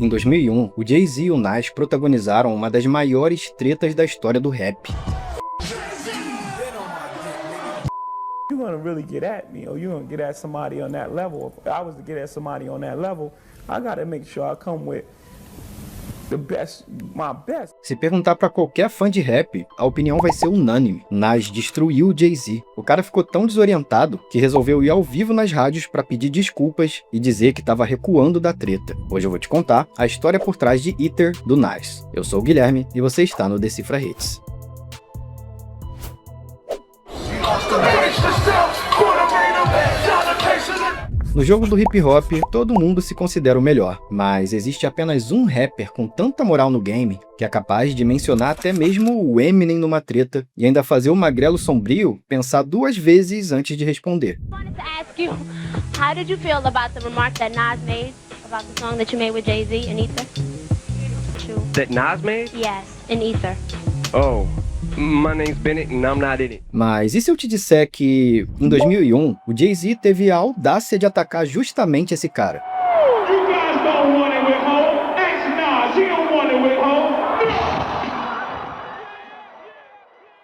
Em 2001, o Jay-Z e o Nas protagonizaram uma das maiores tretas da história do rap. You want to really get at me, or you want to get at somebody on that level. If I was to get at somebody on that level, I got to make sure I come with the best, my best. Se perguntar pra qualquer fã de rap, a opinião vai ser unânime. Nas destruiu o Jay-Z. O cara ficou tão desorientado que resolveu ir ao vivo nas rádios pra pedir desculpas e dizer que estava recuando da treta. Hoje eu vou te contar a história por trás de Ether do Nas. Eu sou o Guilherme e você está no Decifra Hits. No jogo do hip hop, todo mundo se considera o melhor, mas existe apenas um rapper com tanta moral no game que é capaz de mencionar até mesmo o Eminem numa treta e ainda fazer o magrelo sombrio pensar duas vezes antes de responder. How did you feel about the remark that Nas made about the song that you made with Jay-Z and Ether? That Nas made? Yes, in Ether. Oh. My name's Bennett and I'm not in it. Mas e se eu te disser que, em 2001, o Jay-Z teve a audácia de atacar justamente esse cara?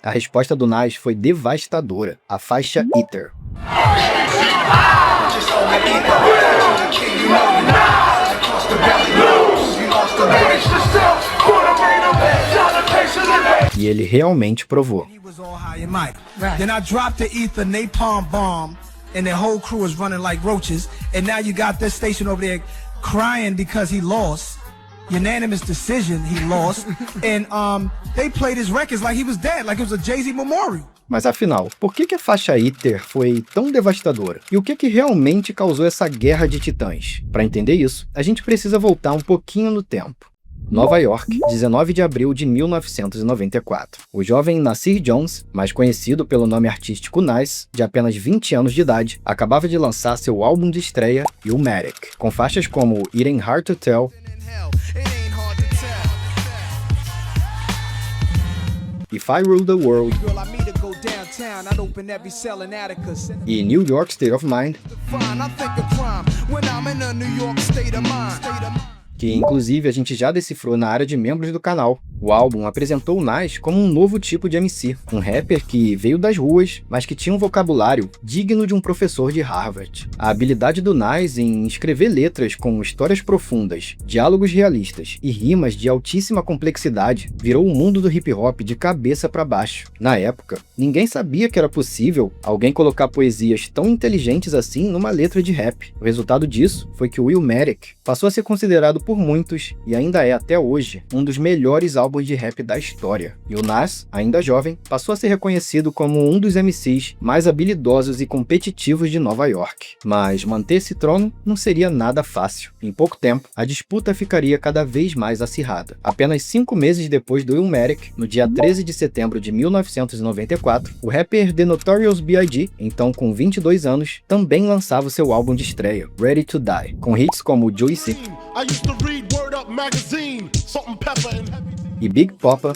A resposta do Nas foi devastadora, a faixa Ether. E ele realmente provou. Then I dropped the Ether napalm bomb and the whole crew is running like roaches, and now you got this station over there crying because he lost. Unanimous decision, he lost. And they played his records like he was dead, like it was a Jay-Z memorial. Mas afinal, por que a faixa Ether foi tão devastadora? E o que realmente causou essa guerra de titãs? Para entender isso, a gente precisa voltar um pouquinho no tempo. Nova York, 19 de abril de 1994. O jovem Nasir Jones, mais conhecido pelo nome artístico Nas, de apenas 20 anos de idade, acabava de lançar seu álbum de estreia, Illmatic, com faixas como It Ain't Hard to Tell, If I Rule the World e New York State of Mind, que inclusive a gente já decifrou na área de membros do canal. O álbum apresentou o Nas como um novo tipo de MC, um rapper que veio das ruas, mas que tinha um vocabulário digno de um professor de Harvard. A habilidade do Nas em escrever letras com histórias profundas, diálogos realistas e rimas de altíssima complexidade virou o mundo do hip hop de cabeça para baixo. Na época, ninguém sabia que era possível alguém colocar poesias tão inteligentes assim numa letra de rap. O resultado disso foi que o Illmatic passou a ser considerado por muitos, e ainda é até hoje, um dos melhores álbuns de rap da história. E o Nas, ainda jovem, passou a ser reconhecido como um dos MCs mais habilidosos e competitivos de Nova York. Mas manter esse trono não seria nada fácil. Em pouco tempo, a disputa ficaria cada vez mais acirrada. Apenas 5 meses depois do Illmatic, no dia 13 de setembro de 1994, o rapper The Notorious B.I.G., então com 22 anos, também lançava o seu álbum de estreia, Ready to Die, com hits como Juicy e Big Poppa.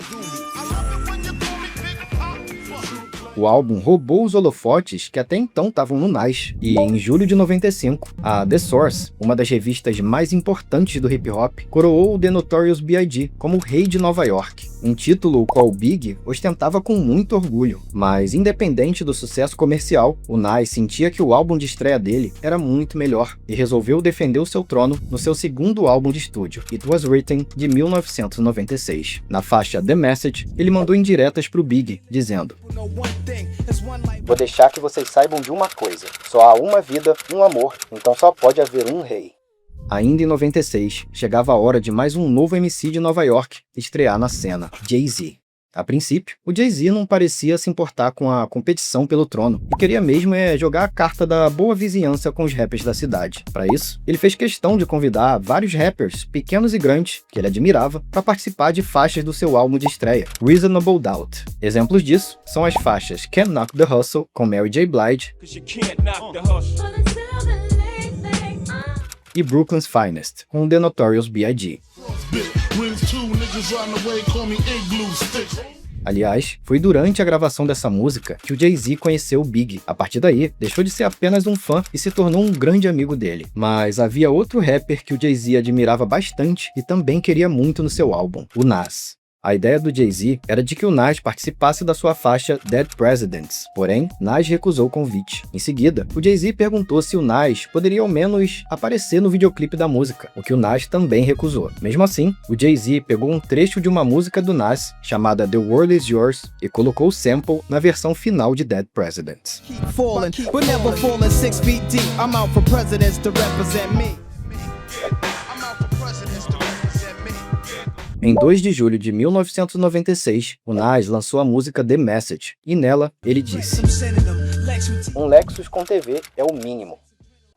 O álbum roubou os holofotes que até então estavam no Nas, e em julho de 95, a The Source, uma das revistas mais importantes do hip hop, coroou o The Notorious B.I.G. como o rei de Nova York, um título o qual Big ostentava com muito orgulho. Mas independente do sucesso comercial, o Nas sentia que o álbum de estreia dele era muito melhor e resolveu defender o seu trono no seu segundo álbum de estúdio, It Was Written, de 1996. Na faixa The Message, ele mandou indiretas pro Big, dizendo: "Vou deixar que vocês saibam de uma coisa, só há uma vida, um amor, então só pode haver um rei." Ainda em 96, chegava a hora de mais um novo MC de Nova York estrear na cena, Jay-Z. A princípio, o Jay-Z não parecia se importar com a competição pelo trono e queria mesmo jogar a carta da boa vizinhança com os rappers da cidade. Para isso, ele fez questão de convidar vários rappers, pequenos e grandes, que ele admirava, para participar de faixas do seu álbum de estreia, Reasonable Doubt. Exemplos disso são as faixas Can't Knock the Hustle, com Mary J. Blige, e Brooklyn's Finest, com The Notorious B.I.G. Aliás, foi durante a gravação dessa música que o Jay-Z conheceu o Big. A partir daí, deixou de ser apenas um fã e se tornou um grande amigo dele. Mas havia outro rapper que o Jay-Z admirava bastante e também queria muito no seu álbum, o Nas. A ideia do Jay-Z era de que o Nas participasse da sua faixa Dead Presidents, porém, Nas recusou o convite. Em seguida, o Jay-Z perguntou se o Nas poderia ao menos aparecer no videoclipe da música, o que o Nas também recusou. Mesmo assim, o Jay-Z pegou um trecho de uma música do Nas, chamada The World Is Yours, e colocou o sample na versão final de Dead Presidents. Em 2 de julho de 1996, o Nas lançou a música The Message, e nela ele disse: "Um Lexus com TV é o mínimo."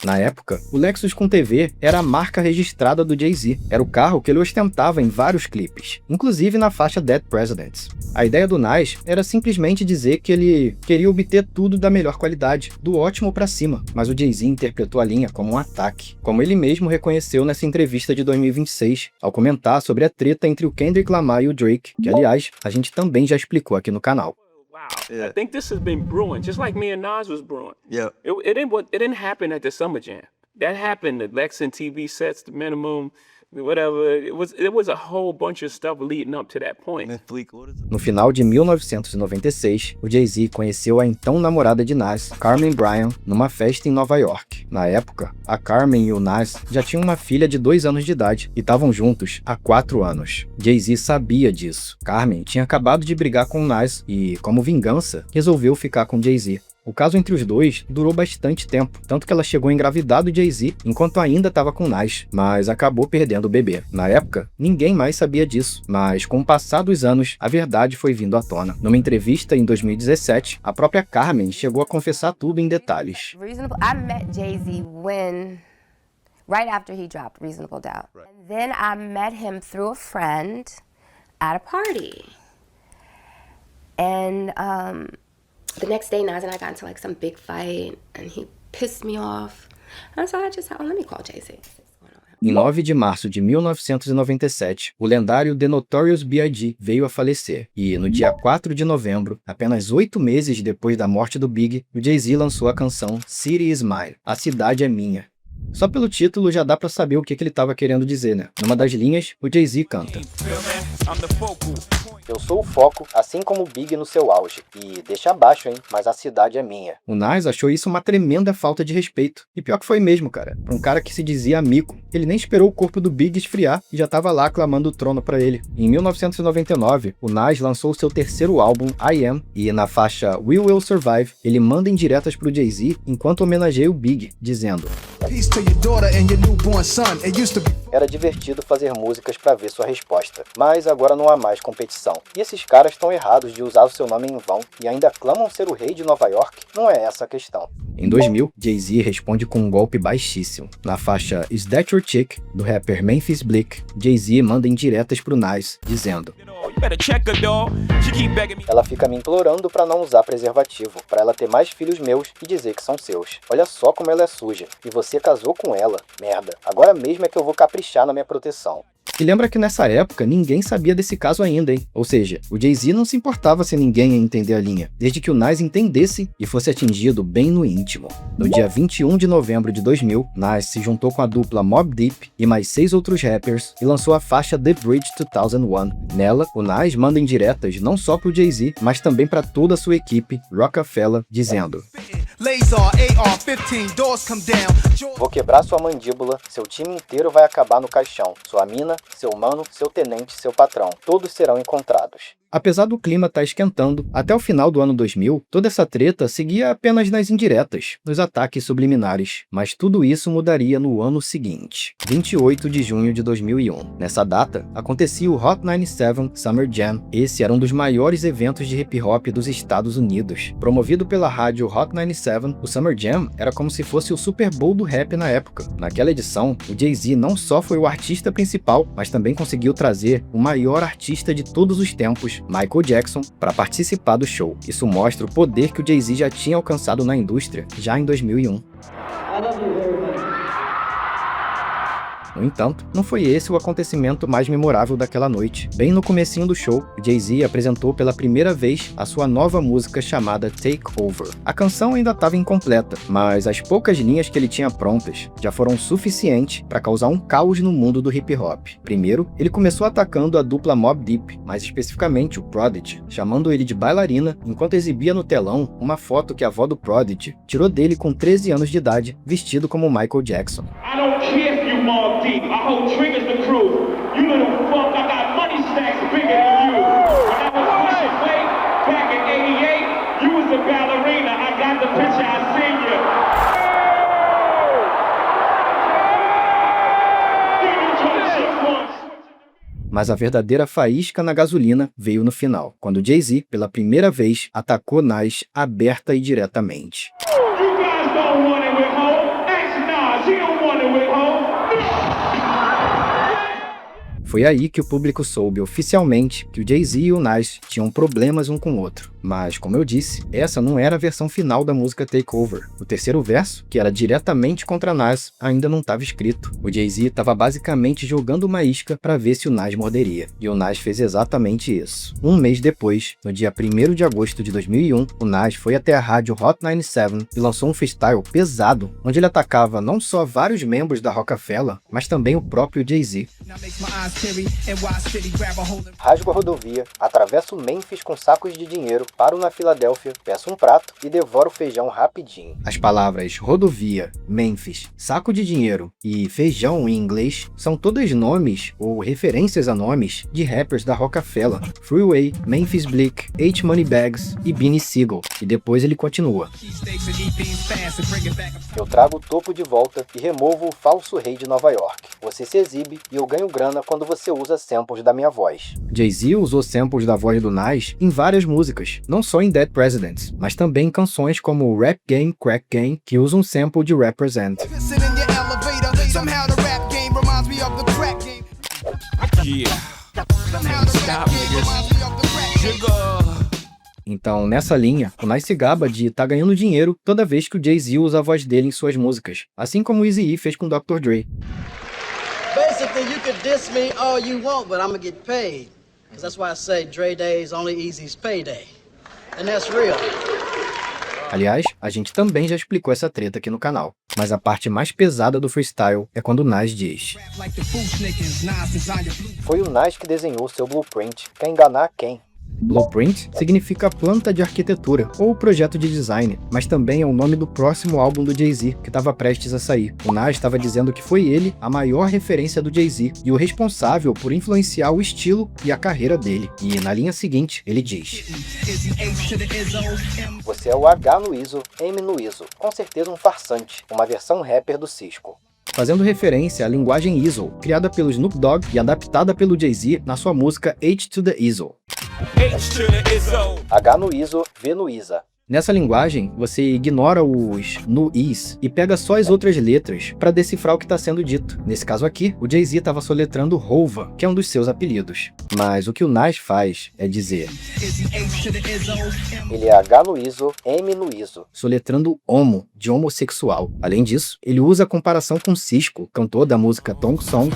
Na época, o Lexus com TV era a marca registrada do Jay-Z. Era o carro que ele ostentava em vários clipes, inclusive na faixa Dead Presidents. A ideia do Nas era simplesmente dizer que ele queria obter tudo da melhor qualidade, do ótimo pra cima, mas o Jay-Z interpretou a linha como um ataque, como ele mesmo reconheceu nessa entrevista de 2026, ao comentar sobre a treta entre o Kendrick Lamar e o Drake, que aliás, a gente também já explicou aqui no canal. I think this has been brewing, just like me and Nas was brewing. Yeah. It didn't happen at the Summer Jam. That happened at Lexington TV sets, the minimum, whatever. It was a whole bunch of stuff leading up to that point. No final de 1996, o Jay-Z conheceu a então namorada de Nas, Carmen Bryan, numa festa em Nova York. Na época, a Carmen e o Nas já tinham uma filha de 2 anos de idade e estavam juntos há 4 anos. Jay-Z sabia disso. Carmen tinha acabado de brigar com o Nas e, como vingança, resolveu ficar com Jay-Z. O caso entre os dois durou bastante tempo, tanto que ela chegou a engravidar do Jay-Z enquanto ainda estava com Nas, mas acabou perdendo o bebê. Na época, ninguém mais sabia disso, mas com o passar dos anos, a verdade foi vindo à tona. Numa entrevista em 2017, a própria Carmen chegou a confessar tudo em detalhes. I met Jay-Z right after he dropped Reasonable Doubt. And then I met him through a friend at a party. And the next day, Nas and I got into like some big fight, and he pissed me off. And so I just said, let me call Jay-Z. Em 9 de março de 1997, o lendário The Notorious B.I.G. veio a falecer, e no dia 4 de novembro, apenas 8 meses depois da morte do Big, o Jay-Z lançou a canção City Is Mine, A Cidade é Minha. Só pelo título já dá pra saber o que ele tava querendo dizer, né? Numa das linhas, o Jay-Z canta: "Eu sou o foco, assim como o Big no seu auge. E deixa abaixo, hein? Mas a cidade é minha." O Nas achou isso uma tremenda falta de respeito. E pior que foi mesmo, cara. Pra um cara que se dizia amigo. Ele nem esperou o corpo do Big esfriar e já tava lá clamando o trono pra ele. Em 1999, o Nas lançou seu terceiro álbum, I Am, e na faixa We Will Survive, ele manda indiretas pro Jay-Z enquanto homenageia o Big, dizendo: "Era divertido fazer músicas pra ver sua resposta, mas agora não há mais competição. E esses caras estão errados de usar o seu nome em vão e ainda clamam ser o rei de Nova York? Não é essa a questão." Em 2000, Jay-Z responde com um golpe baixíssimo. Na faixa Is That Your Chick, do rapper Memphis Bleek, Jay-Z manda indiretas pro Nas, dizendo: "Ela fica me implorando pra não usar preservativo, pra ela ter mais filhos meus e dizer que são seus. Olha só como ela é suja. E você casou com ela. Merda. Agora mesmo é que eu vou caprichar na minha proteção." E lembra que nessa época ninguém sabia desse caso ainda, hein? Ou seja, o Jay-Z não se importava se ninguém ia entender a linha, desde que o Nas entendesse e fosse atingido bem no íntimo. No dia 21 de novembro de 2000, Nas se juntou com a dupla Mobb Deep e mais 6 outros rappers e lançou a faixa The Bridge 2001. Nela, o Nas manda indiretas não só pro Jay-Z, mas também para toda a sua equipe, Rockefeller, dizendo: "Vou quebrar sua mandíbula, seu time inteiro vai acabar no caixão, sua mina, seu mano, seu tenente, seu patrão, todos serão encontrados." Apesar do clima estar esquentando, até o final do ano 2000, toda essa treta seguia apenas nas indiretas, nos ataques subliminares. Mas tudo isso mudaria no ano seguinte, 28 de junho de 2001. Nessa data, acontecia o Hot 97 Summer Jam. Esse era um dos maiores eventos de hip-hop dos Estados Unidos. Promovido pela rádio Hot 97, o Summer Jam era como se fosse o Super Bowl do rap na época. Naquela edição, o Jay-Z não só foi o artista principal, mas também conseguiu trazer o maior artista de todos os tempos, Michael Jackson, para participar do show. Isso mostra o poder que o Jay-Z já tinha alcançado na indústria já em 2001. No entanto, não foi esse o acontecimento mais memorável daquela noite. Bem no comecinho do show, Jay-Z apresentou pela primeira vez a sua nova música chamada Take Over. A canção ainda estava incompleta, mas as poucas linhas que ele tinha prontas já foram suficientes para causar um caos no mundo do hip hop. Primeiro, ele começou atacando a dupla Mobb Deep, mais especificamente o Prodigy, chamando ele de bailarina enquanto exibia no telão uma foto que a avó do Prodigy tirou dele com 13 anos de idade, vestido como Michael Jackson. I don't care if you Mobb Deep. I hold triggers the crew. You little fuck, I got money stacks bigger than you. When I was pushing weight back in '88, you was a ballerina. I got the picture, I seen you. Mas a verdadeira faísca na gasolina veio no final, quando Jay-Z, pela primeira vez, atacou Nas aberta e diretamente. You guys don't want it with Ho. Ask Nas, he don't want it with Ho. Foi aí que o público soube oficialmente que o Jay-Z e o Nas tinham problemas um com o outro. Mas, como eu disse, essa não era a versão final da música Take Over. O terceiro verso, que era diretamente contra Nas, ainda não estava escrito. O Jay-Z estava basicamente jogando uma isca para ver se o Nas morderia. E o Nas fez exatamente isso. Um mês depois, no dia 1º de agosto de 2001, o Nas foi até a rádio Hot 97 e lançou um freestyle pesado, onde ele atacava não só vários membros da Rockefeller, mas também o próprio Jay-Z. Rasgo a rodovia, atravesso Memphis com sacos de dinheiro, paro na Filadélfia, peço um prato e devoro feijão rapidinho. As palavras rodovia, Memphis, saco de dinheiro e feijão em inglês são todos nomes ou referências a nomes de rappers da Rockefeller, Freeway, Memphis Bleek, H Money Bags e Beanie Sigel. E depois ele continua. Eu trago o topo de volta e removo o falso rei de Nova York. Você se exibe e eu ganho grana quando você usa samples da minha voz. Jay-Z usou samples da voz do Nas em várias músicas, não só em Dead Presidents, mas também em canções como Rap Game, Crack Game, que usam um sample de Represent. Então, nessa linha, o Nas se gaba de tá ganhando dinheiro toda vez que o Jay-Z usa a voz dele em suas músicas, assim como o Eazy-E fez com Dr. Dre. Basically, you could diss me all you want, but I'm gonna get paid. Because that's why I say Dre Day is only Eazy's payday. And that's real. Aliás, a gente também já explicou essa treta aqui no canal. Mas a parte mais pesada do freestyle é quando o Nas diz: foi o Nas que desenhou seu blueprint. Quer enganar quem? Blueprint significa planta de arquitetura ou projeto de design, mas também é o nome do próximo álbum do Jay-Z, que estava prestes a sair. O Nas estava dizendo que foi ele a maior referência do Jay-Z e o responsável por influenciar o estilo e a carreira dele. E na linha seguinte, ele diz: você é o H no ISO, M no ISO, com certeza um farsante, uma versão rapper do Cisco. Fazendo referência à linguagem ISO, criada pelo Snoop Dogg e adaptada pelo Jay-Z na sua música H to the ISO. H no ISO, V no ISA. Nessa linguagem, você ignora os no is e pega só as outras letras para decifrar o que está sendo dito. Nesse caso aqui, o Jay-Z estava soletrando Hova, que é um dos seus apelidos. Mas o que o Nas faz é dizer: ele é H no ISO, M no ISO, soletrando homo, de homossexual. Além disso, ele usa a comparação com Cisco, cantor da música Thong Song,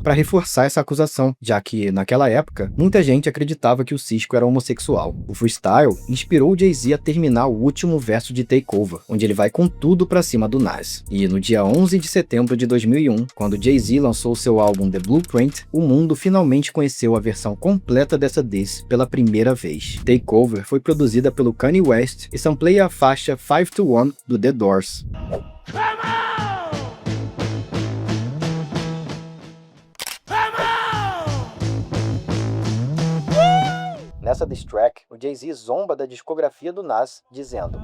para reforçar essa acusação, já que, naquela época, muita gente acreditava que o Cisco era homossexual. O freestyle inspirou o Jay-Z a terminar o último verso de Take Over, onde ele vai com tudo pra cima do Nas. E no dia 11 de setembro de 2001, quando Jay-Z lançou seu álbum The Blueprint, o mundo finalmente conheceu a versão completa dessa diss pela primeira vez. Take Over foi produzida pelo Kanye West e sampleia a faixa 5 to 1 do The Doors. Nessa diss track, o Jay-Z zomba da discografia do Nas, dizendo: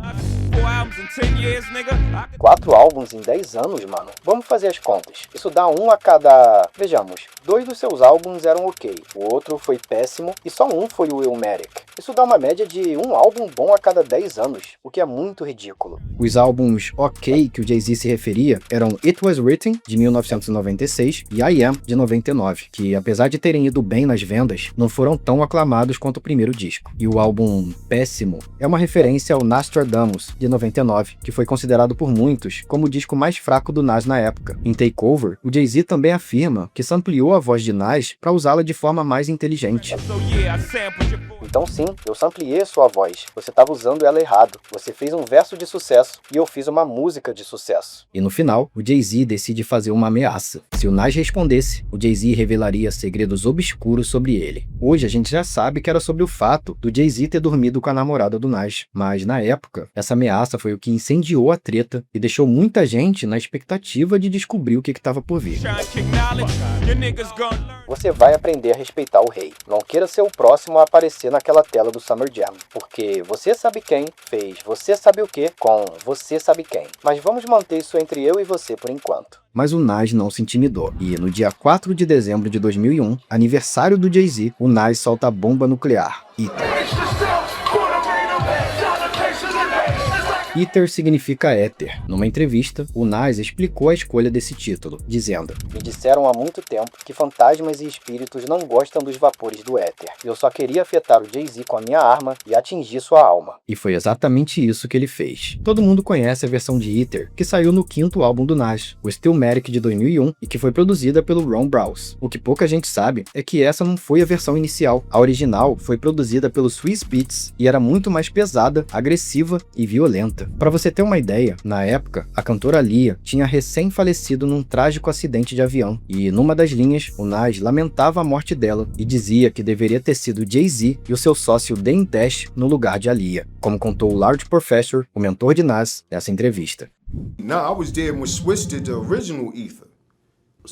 4 álbuns em 10 anos, mano? Vamos fazer as contas. Isso dá um a cada... Vejamos, 2 dos seus álbuns eram ok, o outro foi péssimo e só um foi o Illmatic. Isso dá uma média de um álbum bom a cada 10 anos, o que é muito ridículo. Os álbuns ok que o Jay-Z se referia eram It Was Written, de 1996, e I Am, de 99, que apesar de terem ido bem nas vendas, não foram tão aclamados quanto o primeiro disco. E o álbum péssimo é uma referência ao Nostradamus, de 99, que foi considerado por muitos como o disco mais fraco do Nas na época. Em Takeover, o Jay-Z também afirma que sampleou a voz de Nas para usá-la de forma mais inteligente. Então sim, eu sampleei sua voz. Você estava usando ela errado. Você fez um verso de sucesso e eu fiz uma música de sucesso. E no final, o Jay-Z decide fazer uma ameaça. Se o Nas respondesse, o Jay-Z revelaria segredos obscuros sobre ele. Hoje a gente já sabe que era sobre o fato do Jay-Z ter dormido com a namorada do Nas, mas na época, essa ameaça foi o que incendiou a treta e deixou muita gente na expectativa de descobrir o que estava por vir. Você vai aprender a respeitar o rei. Não queira ser o próximo a aparecer naquela tela do Summer Jam, porque você sabe quem fez você sabe o que com você sabe quem. Mas vamos manter isso entre eu e você por enquanto. Mas o Nas não se intimidou, e no dia 4 de dezembro de 2001, aniversário do Jay-Z, o Nas solta a bomba nuclear, ITER. ITER significa éter. Numa entrevista, o Nas explicou a escolha desse título, dizendo: "Me disseram há muito tempo que fantasmas e espíritos não gostam dos vapores do éter. Eu só queria afetar o Jay-Z com a minha arma e atingir sua alma." E foi exatamente isso que ele fez. Todo mundo conhece a versão de ITER, que saiu no 5º álbum do Nas, o Stillmatic de 2001, e que foi produzida pelo Ron Browse. O que pouca gente sabe é que essa não foi a versão inicial. A original foi produzida pelo Swizz Beatz e era muito mais pesada, agressiva e violenta. Para você ter uma ideia, na época, a cantora Aaliyah tinha recém-falecido num trágico acidente de avião, e numa das linhas, o Nas lamentava a morte dela e dizia que deveria ter sido Jay-Z e o seu sócio Dame Dash no lugar de Aaliyah, como contou o Large Professor, o mentor de Nas, nessa entrevista. No, I was there when Swizz did the original Ether.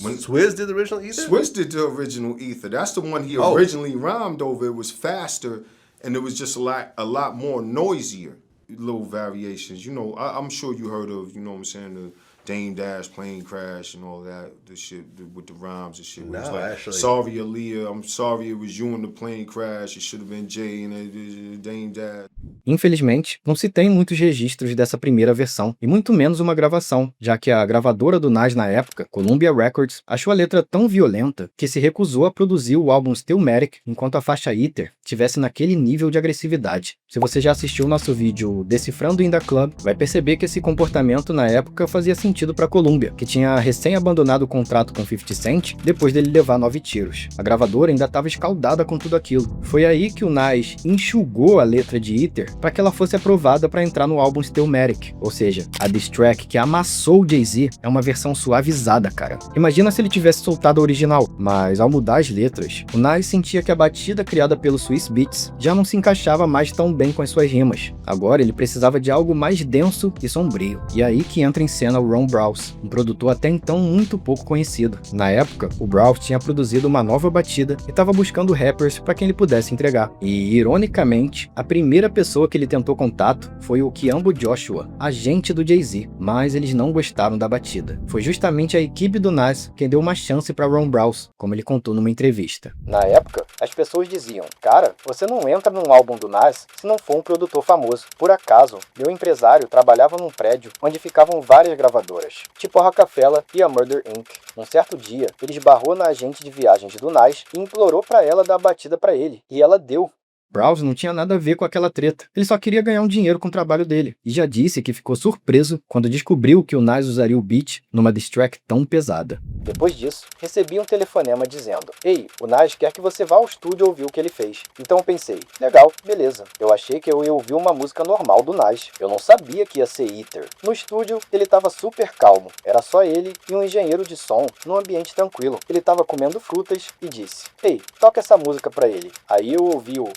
When Swizz did the original Ether? Swizz did the original Ether. That's the one he originally rhymed over. It was faster, and it was just a lot more noisier. Little variations, you know. I'm sure you heard of, you know what I'm saying, the Dame Dash plane crash and all that, the shit with the rhymes and shit. No, it's like, actually. Sorry, Aaliyah, I'm sorry it was you in the plane crash. It should have been Jay and Dame Dash. Infelizmente, não se tem muitos registros dessa primeira versão, e muito menos uma gravação, já que a gravadora do Nas na época, Columbia Records, achou a letra tão violenta que se recusou a produzir o álbum Stillmatic enquanto a faixa ITER tivesse naquele nível de agressividade. Se você já assistiu o nosso vídeo Decifrando In Da Club, vai perceber que esse comportamento na época fazia sentido para Columbia, que tinha recém-abandonado o contrato com 50 Cent depois dele levar 9 tiros. A gravadora ainda estava escaldada com tudo aquilo. Foi aí que o Nas enxugou a letra de ITER para que ela fosse aprovada para entrar no álbum Stillmatic, ou seja, a diss track que amassou o Jay-Z é uma versão suavizada, cara. Imagina se ele tivesse soltado a original, mas ao mudar as letras, o Nas sentia que a batida criada pelo Swizz Beatz já não se encaixava mais tão bem com as suas rimas. Agora ele precisava de algo mais denso e sombrio. E aí que entra em cena o Ron Browse, um produtor até então muito pouco conhecido. Na época, o Browse tinha produzido uma nova batida e estava buscando rappers para quem ele pudesse entregar. E, ironicamente, a primeira pessoa que ele tentou contato foi o Kiambo Joshua, agente do Jay-Z, mas eles não gostaram da batida. Foi justamente a equipe do Nas quem deu uma chance para Ron Browse, como ele contou numa entrevista. Na época, as pessoas diziam: "Cara, você não entra num álbum do Nas se não for um produtor famoso." Por acaso, meu empresário trabalhava num prédio onde ficavam várias gravadoras, tipo a Rockefeller e a Murder Inc. Um certo dia, ele esbarrou na agente de viagens do Nas e implorou para ela dar a batida para ele, e ela deu. Browse não tinha nada a ver com aquela treta, ele só queria ganhar um dinheiro com o trabalho dele, e já disse que ficou surpreso quando descobriu que o Nas usaria o beat numa diss track tão pesada. Depois disso, recebi um telefonema dizendo: "Ei, o Nas quer que você vá ao estúdio ouvir o que ele fez." Então eu pensei: legal, beleza. Eu achei que eu ia ouvir uma música normal do Nas, eu não sabia que ia ser ITER. No estúdio, ele estava super calmo, era só ele e um engenheiro de som num ambiente tranquilo. Ele estava comendo frutas e disse: "Ei, toca essa música pra ele." Aí eu ouvi o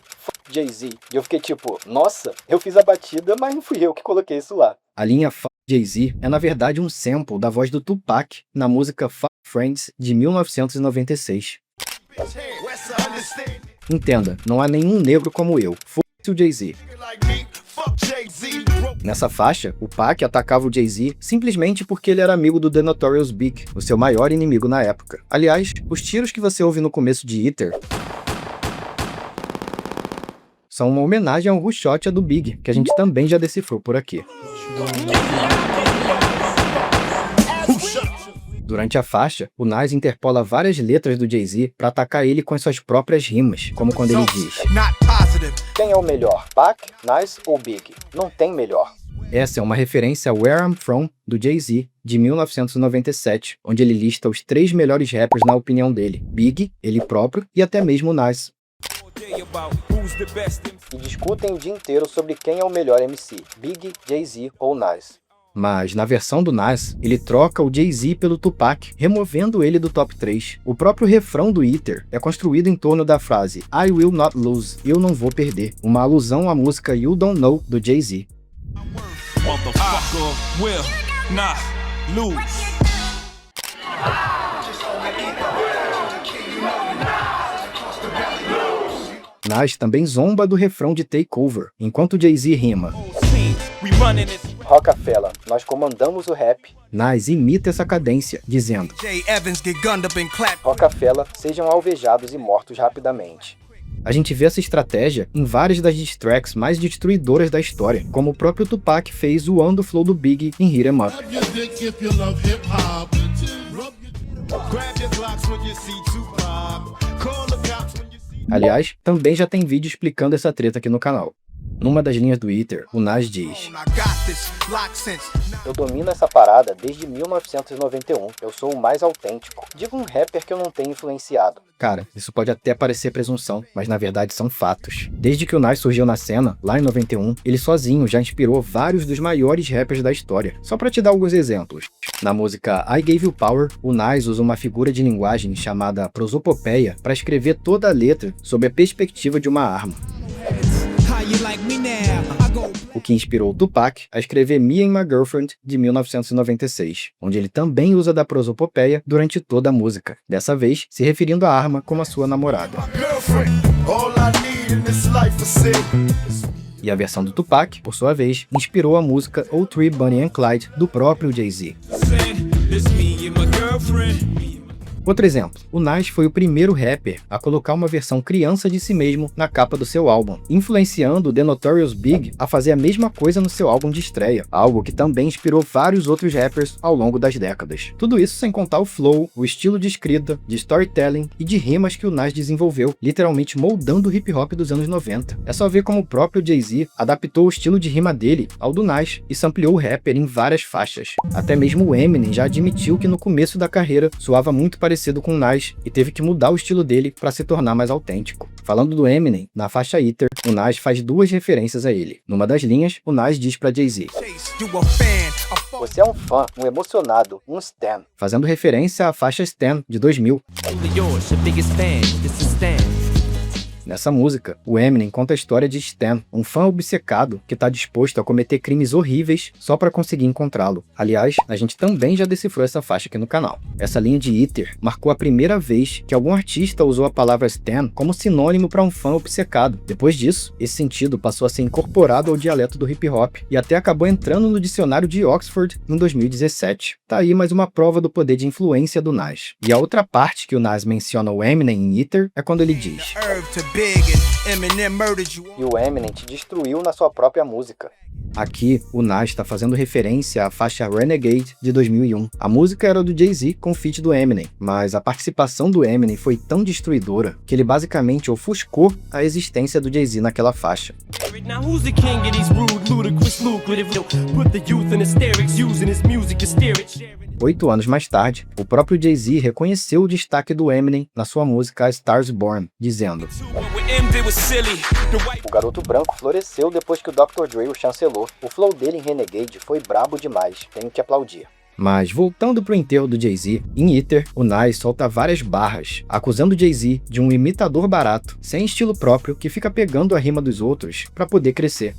Jay-Z, e eu fiquei tipo: nossa, eu fiz a batida, mas não fui eu que coloquei isso lá. A linha Jay-Z é na verdade um sample da voz do Tupac na música Fuck Friends de 1996. Entenda, não há nenhum negro como eu, foda-se o Jay-Z. Nessa faixa, o Pac atacava o Jay-Z simplesmente porque ele era amigo do The Notorious Big, o seu maior inimigo na época. Aliás, os tiros que você ouve no começo de ITER são uma homenagem ao Rushot do Big, que a gente também já decifrou por aqui. Durante a faixa, o Nas interpola várias letras do Jay-Z para atacar ele com as suas próprias rimas, como quando ele diz: "Quem é o melhor, Pac, Nas ou Big? Não tem melhor." Essa é uma referência a Where I'm From, do Jay-Z, de 1997, onde ele lista os 3 melhores rappers na opinião dele: Big, ele próprio e até mesmo o Nas. E discutem o dia inteiro sobre quem é o melhor MC, Big, Jay-Z ou Nas. Mas na versão do Nas, ele troca o Jay-Z pelo Tupac, removendo ele do top 3. O próprio refrão do Ether é construído em torno da frase I will not lose, eu não vou perder, uma alusão à música You Don't Know, do Jay-Z. Nas também zomba do refrão de Takeover, enquanto Jay-Z rima Rockefeller, nós comandamos o rap. Nas imita essa cadência, dizendo Rockefeller, sejam alvejados e mortos rapidamente. A gente vê essa estratégia em várias das diss tracks mais destruidoras da história, como o próprio Tupac fez zoando o flow do Big em Hit 'Em Up. Aliás, também já tem vídeo explicando essa treta aqui no canal. Numa das linhas do Ether, o Nas diz: eu domino essa parada desde 1991, eu sou o mais autêntico. Digo um rapper que eu não tenho influenciado. Cara, isso pode até parecer presunção, mas na verdade são fatos. Desde que o Nas surgiu na cena, lá em 91, ele sozinho já inspirou vários dos maiores rappers da história. Só pra te dar alguns exemplos. Na música I Gave You Power, o Nas usa uma figura de linguagem chamada prosopopeia para escrever toda a letra sob a perspectiva de uma arma. O que inspirou o Tupac a escrever Me and My Girlfriend, de 1996, onde ele também usa da prosopopeia durante toda a música, dessa vez se referindo à arma como a sua namorada. E a versão do Tupac, por sua vez, inspirou a música Oh Three Bonnie and Clyde, do próprio Jay-Z. Outro exemplo, o Nas foi o primeiro rapper a colocar uma versão criança de si mesmo na capa do seu álbum, influenciando o The Notorious Big a fazer a mesma coisa no seu álbum de estreia, algo que também inspirou vários outros rappers ao longo das décadas. Tudo isso sem contar o flow, o estilo de escrita, de storytelling e de rimas que o Nas desenvolveu, literalmente moldando o hip hop dos anos 90. É só ver como o próprio Jay-Z adaptou o estilo de rima dele ao do Nas e sampleou o rapper em várias faixas. Até mesmo o Eminem já admitiu que no começo da carreira soava muito parecido com o Nas e teve que mudar o estilo dele para se tornar mais autêntico. Falando do Eminem, na faixa Ether, o Nas faz 2 referências a ele. Numa das linhas, o Nas diz para Jay-Z: você é um fã, um emocionado, um stan, fazendo referência à faixa Stan de 2000. Nessa música, o Eminem conta a história de Stan, um fã obcecado que está disposto a cometer crimes horríveis só para conseguir encontrá-lo. Aliás, a gente também já decifrou essa faixa aqui no canal. Essa linha de Ether marcou a primeira vez que algum artista usou a palavra Stan como sinônimo para um fã obcecado. Depois disso, esse sentido passou a ser incorporado ao dialeto do hip hop e até acabou entrando no dicionário de Oxford em 2017. Tá aí mais uma prova do poder de influência do Nas. E a outra parte que o Nas menciona o Eminem em Ether é quando ele diz: e o Eminem te destruiu na sua própria música. Aqui, o Nas está fazendo referência à faixa Renegade de 2001. A música era do Jay-Z com feat do Eminem, mas a participação do Eminem foi tão destruidora que ele basicamente ofuscou a existência do Jay-Z naquela faixa. 8 anos mais tarde, o próprio Jay-Z reconheceu o destaque do Eminem na sua música A Star Is Born, dizendo: o garoto branco floresceu depois que o Dr. Dre o chancelou. O flow dele em Renegade foi brabo demais, tenho que aplaudir. Mas voltando pro enterro do Jay-Z, em Ether, o Nas solta várias barras, acusando o Jay-Z de um imitador barato, sem estilo próprio, que fica pegando a rima dos outros para poder crescer.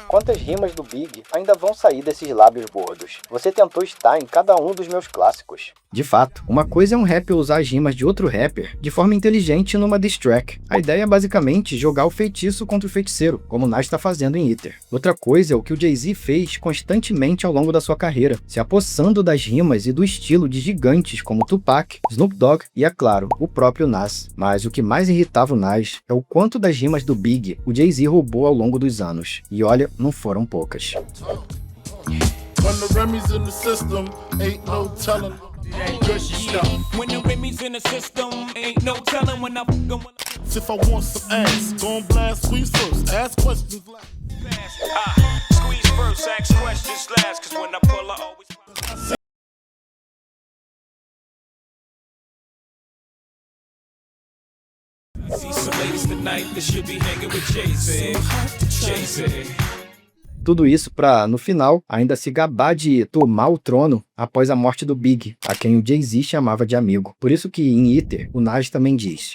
Quantas rimas do Big ainda vão sair desses lábios gordos? Você tentou estar em cada um dos meus clássicos. De fato, uma coisa é um rapper usar as rimas de outro rapper de forma inteligente numa diss track. A ideia é basicamente jogar o feitiço contra o feiticeiro, como o Nas está fazendo em Ether. Outra coisa é o que o Jay-Z fez constantemente ao longo da sua carreira, se apossando das rimas e do estilo de gigantes como Tupac, Snoop Dogg e, é claro, o próprio Nas. Mas o que mais irritava o Nas é o quanto das rimas do Big o Jay-Z roubou ao longo dos anos. E olha, não foram poucas. Tudo isso pra, no final, ainda se gabar de tomar o trono após a morte do Big, a quem o Jay-Z chamava de amigo. Por isso que, em Ether, o Nas também diz: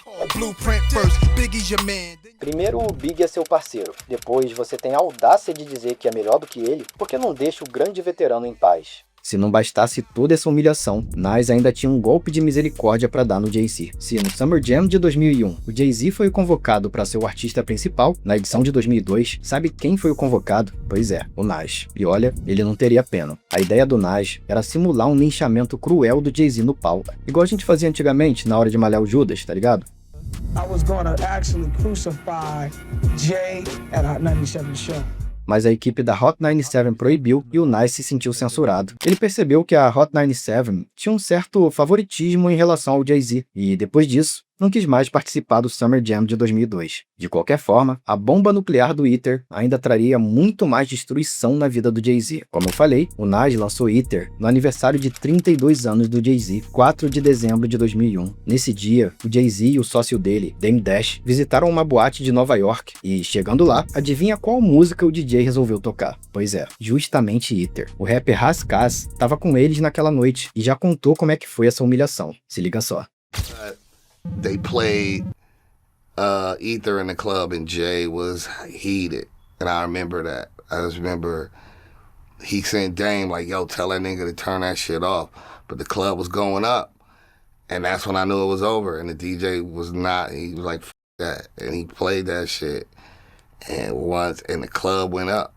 primeiro o Big é seu parceiro, depois você tem a audácia de dizer que é melhor do que ele, porque não deixa o grande veterano em paz. Se não bastasse toda essa humilhação, Nas ainda tinha um golpe de misericórdia para dar no Jay-Z. Se no Summer Jam de 2001, o Jay-Z foi convocado para ser o artista principal, na edição de 2002, sabe quem foi o convocado? Pois é, o Nas. E olha, ele não teria pena. A ideia do Nas era simular um linchamento cruel do Jay-Z no palco, igual a gente fazia antigamente na hora de malhar o Judas, tá ligado? I was gonna actually crucify Jay at Hot 97 show. Mas a equipe da Hot 97 proibiu e o Nas se sentiu censurado. Ele percebeu que a Hot 97 tinha um certo favoritismo em relação ao Jay-Z, e depois disso, não quis mais participar do Summer Jam de 2002. De qualquer forma, a bomba nuclear do Ether ainda traria muito mais destruição na vida do Jay-Z. Como eu falei, o Nas lançou Ether no aniversário de 32 anos do Jay-Z, 4 de dezembro de 2001. Nesse dia, o Jay-Z e o sócio dele, Dame Dash, visitaram uma boate de Nova York e, chegando lá, adivinha qual música o DJ resolveu tocar? Pois é, justamente Ether. O rapper Raskaz estava com eles naquela noite e já contou como é que foi essa humilhação. Se liga só. They played Ether in the club and Jay was heated. And I remember that. I just remember he sent Dame like, yo, tell that nigga to turn that shit off. But the club was going up. And that's when I knew it was over. And the DJ was not, he was like, F that. And he played that shit. And the club went up.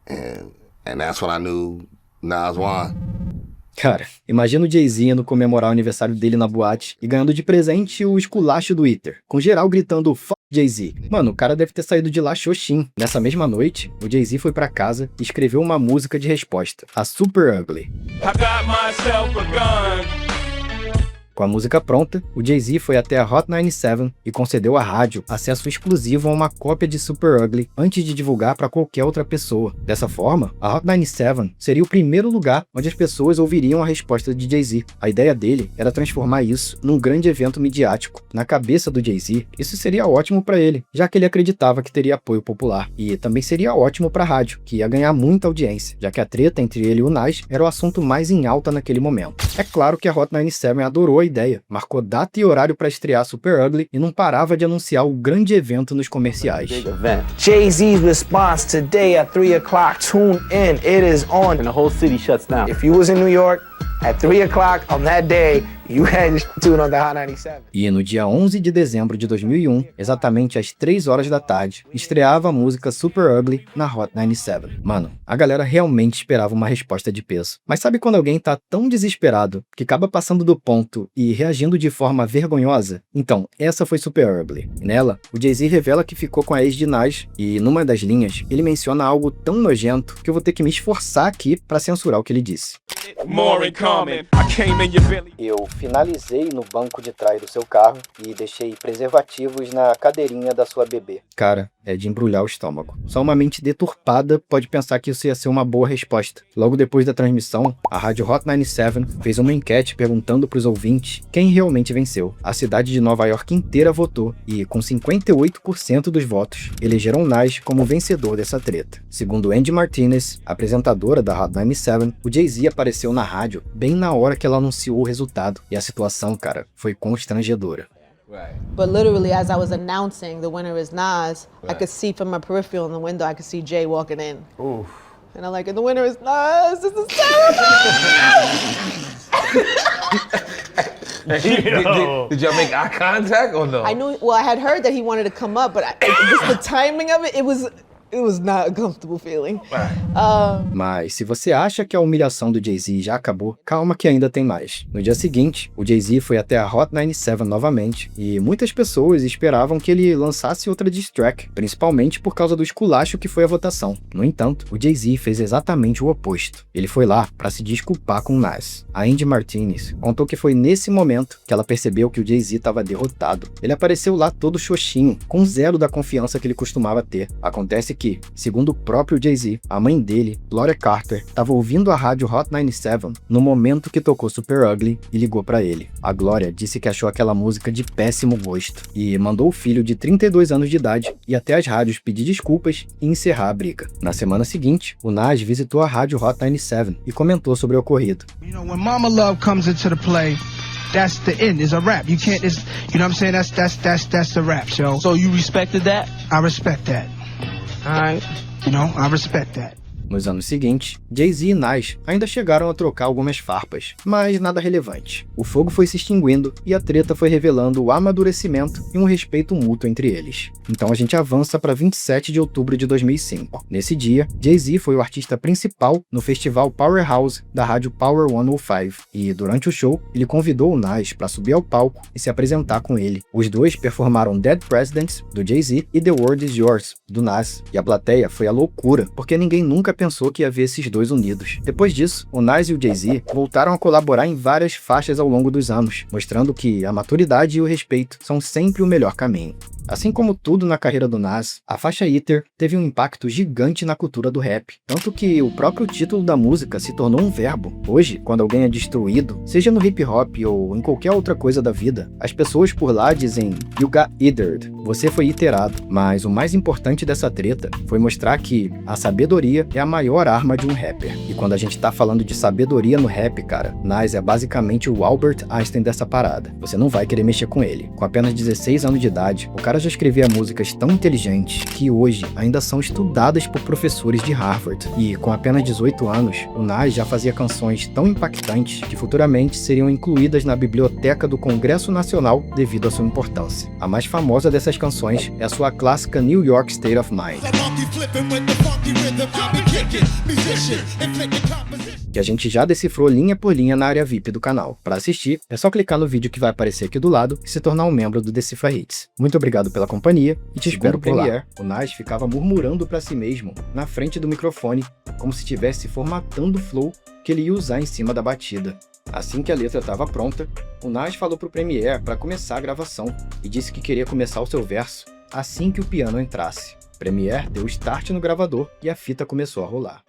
And that's when I knew Nas won. Cara, imagina o Jay-Z indo comemorar o aniversário dele na boate e ganhando de presente o esculacho do Ether, com geral gritando "F*** Jay-Z". Mano, o cara deve ter saído de lá xoxim. Nessa mesma noite, o Jay-Z foi pra casa e escreveu uma música de resposta, a Super Ugly. I got myself a gun. Com a música pronta, o Jay-Z foi até a Hot 97 e concedeu à rádio acesso exclusivo a uma cópia de Super Ugly antes de divulgar para qualquer outra pessoa. Dessa forma, a Hot 97 seria o primeiro lugar onde as pessoas ouviriam a resposta de Jay-Z. A ideia dele era transformar isso num grande evento midiático. Na cabeça do Jay-Z, isso seria ótimo para ele, já que ele acreditava que teria apoio popular. E também seria ótimo para a rádio, que ia ganhar muita audiência, já que a treta entre ele e o Nas era o assunto mais em alta naquele momento. É claro que a Hot 97 adorou a ideia, marcou data e horário para estrear Super Ugly e não parava de anunciar o grande evento nos comerciais. Jay-Z's response today at 3 o'clock. Tune in. It is on. And the whole city shuts down. If you was in New York at 3 o'clock on that day, you had to tune on the Hot 97. E no dia 11 de dezembro de 2001, exatamente às 3 horas da tarde, estreava a música Super Ugly na Hot 97. Mano, a galera realmente esperava uma resposta de peso. Mas sabe quando alguém tá tão desesperado que acaba passando do ponto e reagindo de forma vergonhosa? Então, essa foi Super Ugly. E nela, o Jay-Z revela que ficou com a ex de Nas e, numa das linhas, ele menciona algo tão nojento que eu vou ter que me esforçar aqui pra censurar o que ele disse. Eu finalizei no banco de trás do seu carro e deixei preservativos na cadeirinha da sua bebê. Cara, é de embrulhar o estômago. Só uma mente deturpada pode pensar que isso ia ser uma boa resposta. Logo depois da transmissão, a rádio Hot 97 fez uma enquete perguntando pros ouvintes quem realmente venceu. A cidade de Nova York inteira votou e, com 58% dos votos, elegeram Nas como vencedor dessa treta. Segundo Andy Martinez, apresentadora da Hot 97, o Jay-Z apareceu na rádio bem na hora que ela anunciou o resultado. E a situação, cara, foi constrangedora. But literally, as I was announcing the winner is Nas, I could see from my peripheral in the window, I could see Jay walking in. Oof. And I'm like, and the winner is Nas, this is terrible! Did y'all make eye contact or no? I knew, well, I had heard that he wanted to come up, but just the timing of it was not a comfortable feeling. Mas se você acha que a humilhação do Jay-Z já acabou, calma que ainda tem mais. No dia seguinte, o Jay-Z foi até a Hot 97 novamente e muitas pessoas esperavam que ele lançasse outra diss track, principalmente por causa do esculacho que foi a votação. No entanto, o Jay-Z fez exatamente o oposto. Ele foi lá para se desculpar com o Nas. A Andy Martinez contou que foi nesse momento que ela percebeu que o Jay-Z estava derrotado. Ele apareceu lá todo xoxinho, com zero da confiança que ele costumava ter. Acontece que, segundo o próprio Jay-Z, a mãe dele, Gloria Carter, estava ouvindo a rádio Hot 97 no momento que tocou Super Ugly e ligou para ele. A Gloria disse que achou aquela música de péssimo gosto e mandou o filho de 32 anos de idade ir até as rádios pedir desculpas e encerrar a briga. Na semana seguinte, o Nas visitou a rádio Hot 97 e comentou sobre o ocorrido. You know, when Mama Love comes into the play, that's the end. It's a rap. You can't. It's, you know what I'm saying? That's the rap show. So you respected that? I respect that. All right. You know, I respect that. Nos anos seguintes, Jay-Z e Nas ainda chegaram a trocar algumas farpas, mas nada relevante. O fogo foi se extinguindo e a treta foi revelando o amadurecimento e um respeito mútuo entre eles. Então a gente avança para 27 de outubro de 2005. Nesse dia, Jay-Z foi o artista principal no festival Powerhouse da rádio Power 105, e durante o show, ele convidou o Nas para subir ao palco e se apresentar com ele. Os dois performaram Dead Presidents, do Jay-Z, e The World Is Yours, do Nas, e a plateia foi a loucura, porque ninguém nunca pensou que ia ver esses dois unidos. Depois disso, o Nas e o Jay-Z voltaram a colaborar em várias faixas ao longo dos anos, mostrando que a maturidade e o respeito são sempre o melhor caminho. Assim como tudo na carreira do Nas, a faixa Ether teve um impacto gigante na cultura do rap, tanto que o próprio título da música se tornou um verbo. Hoje, quando alguém é destruído, seja no hip hop ou em qualquer outra coisa da vida, as pessoas por lá dizem "You got ethered", você foi iterado. Mas o mais importante dessa treta foi mostrar que a sabedoria é a maior arma de um rapper. E quando a gente tá falando de sabedoria no rap, cara, Nas é basicamente o Albert Einstein dessa parada. Você não vai querer mexer com ele. Com apenas 16 anos de idade, o cara já escrevia músicas tão inteligentes que hoje ainda são estudadas por professores de Harvard. E com apenas 18 anos, o Nas já fazia canções tão impactantes que futuramente seriam incluídas na biblioteca do Congresso Nacional devido à sua importância. A mais famosa dessas canções é a sua clássica New York State of Mind, que a gente já decifrou linha por linha na área VIP do canal. Para assistir, é só clicar no vídeo que vai aparecer aqui do lado e se tornar um membro do Decifra Hits. Muito obrigado pela companhia e te espero por lá. O Nas ficava murmurando para si mesmo, na frente do microfone, como se estivesse formatando o flow que ele ia usar em cima da batida. Assim que a letra estava pronta, o Nas falou pro Premiere para começar a gravação e disse que queria começar o seu verso assim que o piano entrasse. Premiere deu start no gravador e a fita começou a rolar.